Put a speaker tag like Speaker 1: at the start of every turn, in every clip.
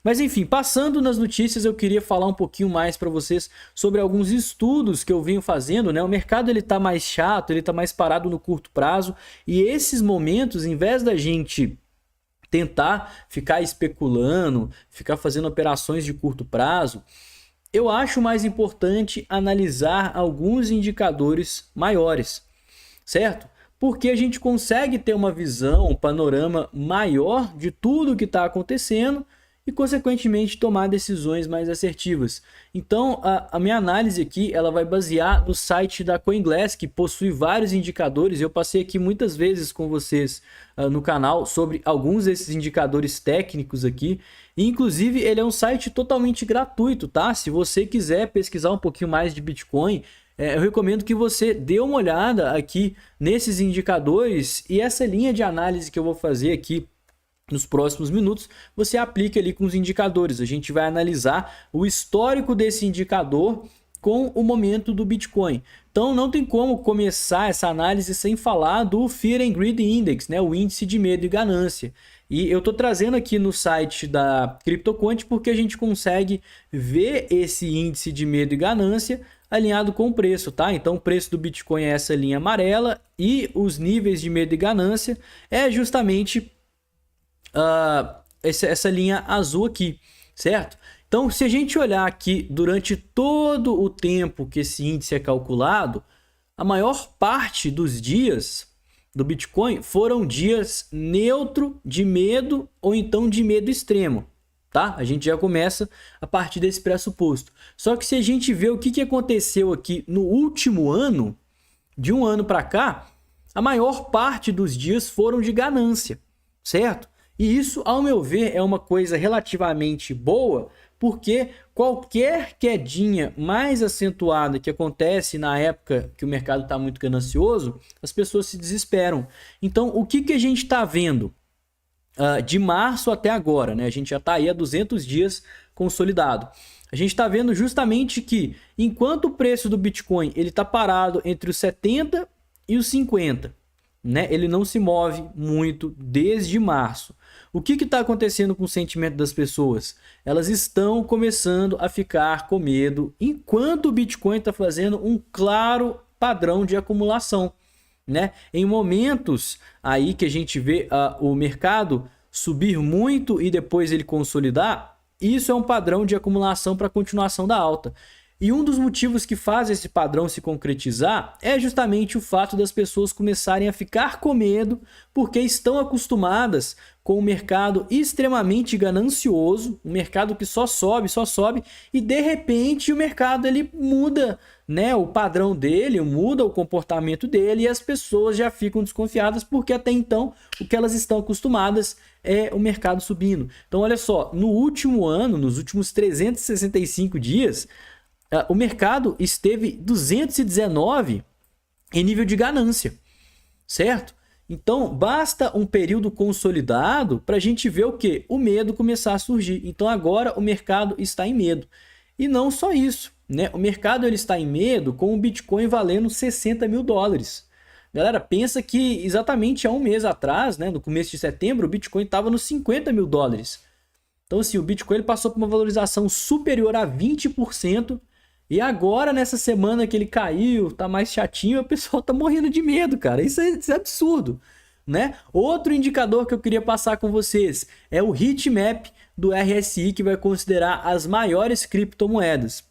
Speaker 1: Mas enfim, passando nas notícias, eu queria falar um pouquinho mais para vocês sobre alguns estudos que eu venho fazendo, né? O mercado ele tá mais chato, ele tá mais parado no curto prazo, e esses momentos, em vez da gente tentar ficar especulando, ficar fazendo operações de curto prazo, eu acho mais importante analisar alguns indicadores maiores, certo? Porque a gente consegue ter uma visão, um panorama maior de tudo o que está acontecendo e, consequentemente, tomar decisões mais assertivas. Então, a minha análise aqui ela vai basear no site da CoinGlass, que possui vários indicadores. Eu passei aqui muitas vezes com vocês no canal sobre alguns desses indicadores técnicos aqui. E, inclusive, ele é um site totalmente gratuito, tá? Se você quiser pesquisar um pouquinho mais de Bitcoin, eu recomendo que você dê uma olhada aqui nesses indicadores e essa linha de análise que eu vou fazer aqui nos próximos minutos, você aplica ali com os indicadores. A gente vai analisar o histórico desse indicador com o momento do Bitcoin. Então não tem como começar essa análise sem falar do Fear and Greed Index, né? O índice de medo e ganância. E eu estou trazendo aqui no site da CryptoQuant porque a gente consegue ver esse índice de medo e ganância alinhado com o preço, tá? Então o preço do Bitcoin é essa linha amarela e os níveis de medo e ganância é justamente essa linha azul aqui, certo? Então, se a gente olhar aqui durante todo o tempo que esse índice é calculado, a maior parte dos dias do Bitcoin foram dias neutro de medo ou então de medo extremo, tá? A gente já começa a partir desse pressuposto. Só que se a gente vê o que aconteceu aqui no último ano, de um ano para cá, a maior parte dos dias foram de ganância, certo? E isso, ao meu ver, é uma coisa relativamente boa, porque qualquer quedinha mais acentuada que acontece na época que o mercado está muito ganancioso, as pessoas se desesperam. Então, o que a gente está vendo de março até agora, né? A gente já está aí há 200 dias consolidado. A gente está vendo justamente que, enquanto o preço do Bitcoin está parado entre os 70 e os 50, né? Ele não se move muito desde março. O que está acontecendo com o sentimento das pessoas? Elas estão começando a ficar com medo, enquanto o Bitcoin está fazendo um claro padrão de acumulação, né? Em momentos aí que a gente vê o mercado subir muito e depois ele consolidar, isso é um padrão de acumulação para a continuação da alta. E um dos motivos que faz esse padrão se concretizar é justamente o fato das pessoas começarem a ficar com medo porque estão acostumadas com um mercado extremamente ganancioso, um mercado que só sobe, e de repente o mercado ele muda, né, o padrão dele, muda o comportamento dele e as pessoas já ficam desconfiadas porque até então o que elas estão acostumadas é o mercado subindo. Então olha só, no último ano, nos últimos 365 dias, o mercado esteve 219 em nível de ganância, certo? Então, basta um período consolidado para a gente ver o quê? O medo começar a surgir. Então, agora o mercado está em medo. E não só isso, né? O mercado ele está em medo com o Bitcoin valendo 60 mil dólares. Galera, pensa que exatamente há um mês atrás, né, no começo de setembro, o Bitcoin estava nos 50 mil dólares. Então, assim, o Bitcoin ele passou por uma valorização superior a 20%. E agora, nessa semana que ele caiu, tá mais chatinho, o pessoal tá morrendo de medo, cara. Isso é absurdo, né? Outro indicador que eu queria passar com vocês é o heatmap do RSI, que vai considerar as maiores criptomoedas.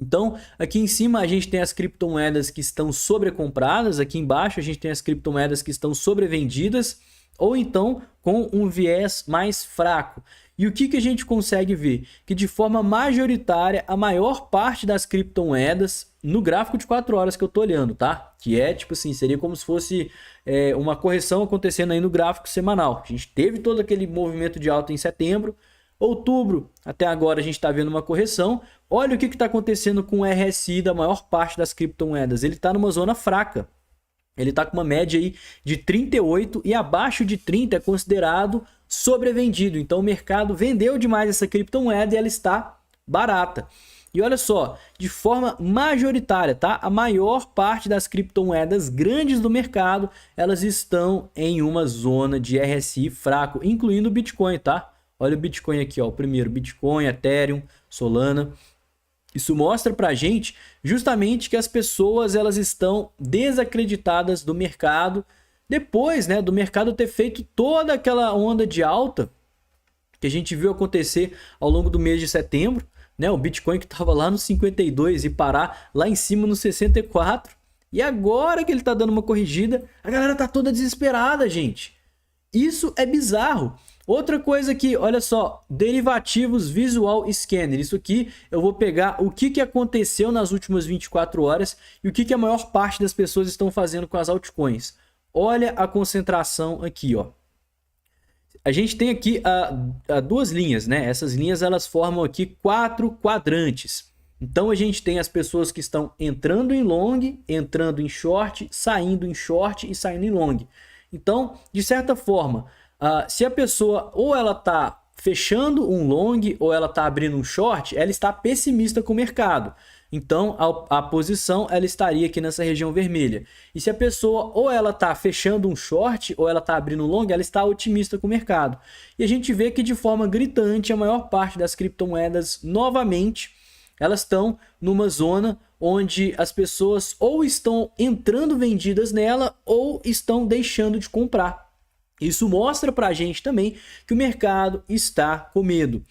Speaker 1: Então, aqui em cima a gente tem as criptomoedas que estão sobrecompradas, aqui embaixo a gente tem as criptomoedas que estão sobrevendidas, ou então com um viés mais fraco. E o que a gente consegue ver? Que de forma majoritária, a maior parte das criptomoedas, no gráfico de 4 horas que eu tô olhando, tá? Que é tipo assim, seria como se fosse uma correção acontecendo aí no gráfico semanal. A gente teve todo aquele movimento de alta em setembro, outubro, até agora a gente está vendo uma correção. Olha o que está acontecendo com o RSI da maior parte das criptomoedas. Ele está numa zona fraca. Ele está com uma média aí de 38 e abaixo de 30 é considerado sobrevendido. Então o mercado vendeu demais essa criptomoeda e ela está barata. E olha só, de forma majoritária, tá? A maior parte das criptomoedas grandes do mercado, elas estão em uma zona de RSI fraco, incluindo o Bitcoin, tá? Olha o Bitcoin aqui, ó, o primeiro, Bitcoin, Ethereum, Solana. Isso mostra pra gente justamente que as pessoas elas estão desacreditadas do mercado depois, né, do mercado ter feito toda aquela onda de alta que a gente viu acontecer ao longo do mês de setembro, né? O Bitcoin que estava lá nos 52 e parar lá em cima nos 64. E agora que ele tá dando uma corrigida, a galera tá toda desesperada, gente. Isso é bizarro. Outra coisa aqui, olha só, derivativos visual scanner. Isso aqui eu vou pegar o que aconteceu nas últimas 24 horas e o que a maior parte das pessoas estão fazendo com as altcoins. Olha a concentração aqui, ó. A gente tem aqui duas linhas, né? Essas linhas elas formam aqui 4 quadrantes. Então a gente tem as pessoas que estão entrando em long, entrando em short e saindo em long. Então, de certa forma, se a pessoa ou ela está fechando um long ou ela está abrindo um short, ela está pessimista com o mercado. Então, a posição ela estaria aqui nessa região vermelha. E se a pessoa ou ela está fechando um short ou ela está abrindo um long, ela está otimista com o mercado. E a gente vê que de forma gritante, a maior parte das criptomoedas, novamente, elas estão numa zona onde as pessoas ou estão entrando vendidas nela ou estão deixando de comprar. Isso mostra para a gente também que o mercado está com medo.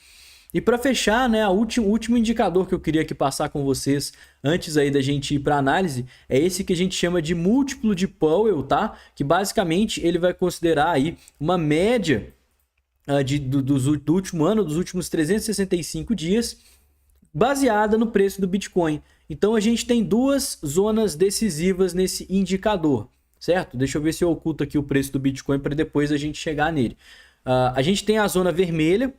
Speaker 1: E para fechar, né, o último indicador que eu queria aqui passar com vocês antes aí da gente ir para a análise é esse que a gente chama de múltiplo de Powell, tá? Que basicamente ele vai considerar aí uma média do último ano, dos últimos 365 dias, baseada no preço do Bitcoin. Então a gente tem duas zonas decisivas nesse indicador, certo? Deixa eu ver se eu oculto aqui o preço do Bitcoin para depois a gente chegar nele. A gente tem a zona vermelha,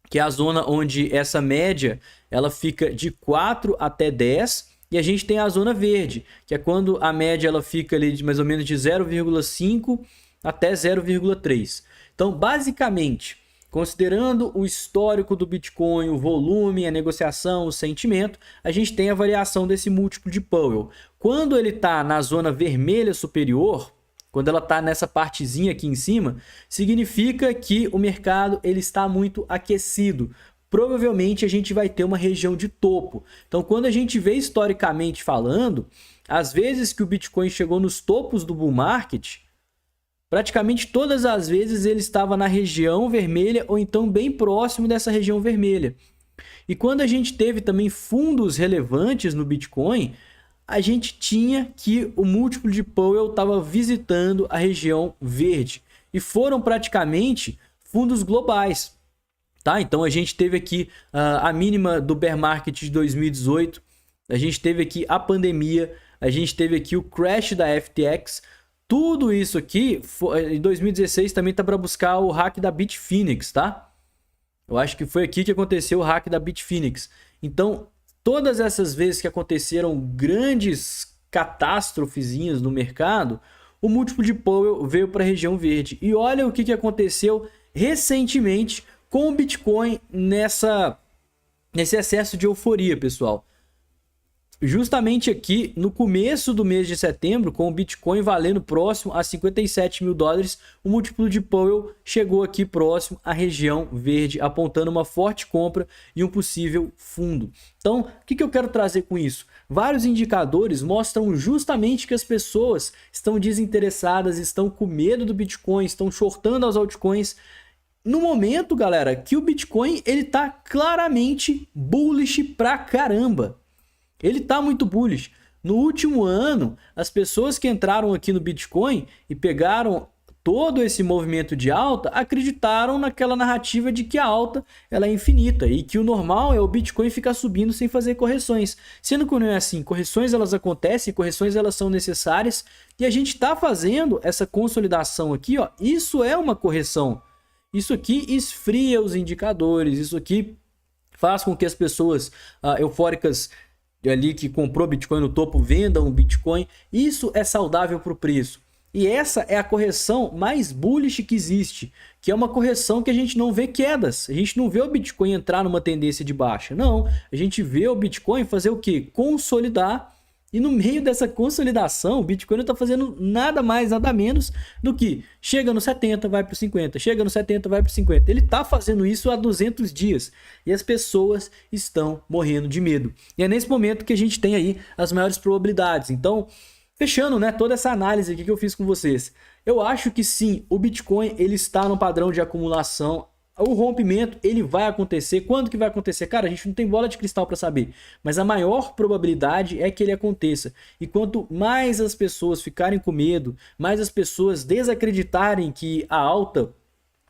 Speaker 1: que é a zona onde essa média ela fica de 4 até 10, e a gente tem a zona verde, que é quando a média ela fica ali de mais ou menos de 0,5 até 0,3. Então, basicamente, considerando o histórico do Bitcoin, o volume, a negociação, o sentimento, a gente tem a variação desse múltiplo de Powell. Quando ele está na zona vermelha superior, quando ela está nessa partezinha aqui em cima, significa que o mercado ele está muito aquecido. Provavelmente a gente vai ter uma região de topo. Então, quando a gente vê historicamente falando, às vezes que o Bitcoin chegou nos topos do bull market, praticamente todas as vezes ele estava na região vermelha ou então bem próximo dessa região vermelha. E quando a gente teve também fundos relevantes no Bitcoin, a gente tinha que o múltiplo de Powell estava visitando a região verde. E foram praticamente fundos globais. Tá? Então a gente teve aqui a mínima do bear market de 2018. A gente teve aqui a pandemia. A gente teve aqui o crash da FTX. Tudo isso aqui, em 2016 também tá para buscar o hack da Bitfinex, tá? Eu acho que foi aqui que aconteceu o hack da Bitfinex. Então, todas essas vezes que aconteceram grandes catástrofezinhas no mercado, o múltiplo de Powell veio para a região verde. E olha o que aconteceu recentemente com o Bitcoin nesse excesso de euforia, pessoal. Justamente aqui no começo do mês de setembro, com o Bitcoin valendo próximo a 57 mil dólares, o múltiplo de Powell chegou aqui próximo à região verde, apontando uma forte compra e um possível fundo. Então, o que eu quero trazer com isso? Vários indicadores mostram justamente que as pessoas estão desinteressadas, estão com medo do Bitcoin, estão shortando as altcoins. No momento, galera, que o Bitcoin ele tá claramente bullish pra caramba. Ele está muito bullish. No último ano, as pessoas que entraram aqui no Bitcoin e pegaram todo esse movimento de alta, acreditaram naquela narrativa de que a alta ela é infinita e que o normal é o Bitcoin ficar subindo sem fazer correções. Sendo que não é assim, correções elas acontecem, correções elas são necessárias e a gente está fazendo essa consolidação aqui, ó. Isso é uma correção. Isso aqui esfria os indicadores, isso aqui faz com que as pessoas eufóricas ali que comprou Bitcoin no topo vendam o Bitcoin. Isso é saudável para o preço. E essa é a correção mais bullish que existe, que é uma correção que a gente não vê quedas. A gente não vê o Bitcoin entrar numa tendência de baixa. Não, a gente vê o Bitcoin fazer o quê? Consolidar E no meio dessa consolidação, o Bitcoin não está fazendo nada mais, nada menos do que chega no 70, vai para o 50, chega no 70, vai para o 50. Ele está fazendo isso há 200 dias e as pessoas estão morrendo de medo. E é nesse momento que a gente tem aí as maiores probabilidades. Então, fechando, né, toda essa análise aqui que eu fiz com vocês, eu acho que sim, o Bitcoin ele está no padrão de acumulação. O rompimento, ele vai acontecer. Quando que vai acontecer? Cara, a gente não tem bola de cristal para saber. Mas a maior probabilidade é que ele aconteça. E quanto mais as pessoas ficarem com medo, mais as pessoas desacreditarem que a alta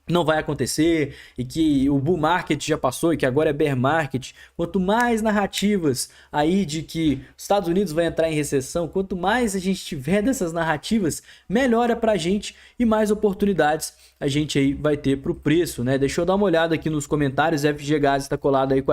Speaker 1: não vai acontecer e que o bull market já passou e que agora é bear market, quanto mais narrativas aí de que os Estados Unidos vai entrar em recessão, quanto mais a gente tiver dessas narrativas, melhora pra gente e mais oportunidades a gente aí vai ter pro preço, né? Deixa eu dar uma olhada aqui nos comentários, FG Gás está colado aí com